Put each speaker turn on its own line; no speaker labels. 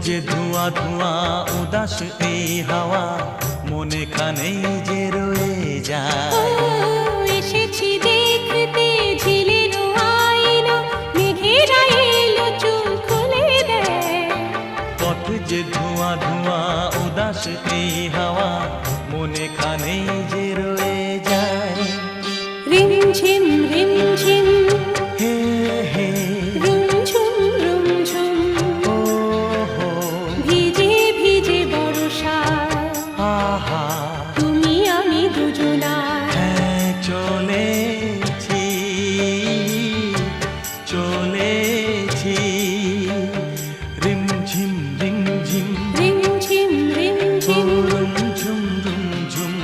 যে ধোঁয়া ধোঁয়া উদাস এই হাওয়া মনে খানেই যে রয়ে যায়।
এসেছি দেখতে ঝিলের আইনা, মেঘেরা এলো চুল খুলে দেয়।
পথ যে ধোঁয়া ধোঁয়া উদাস এই হাওয়া মনে খানেই যে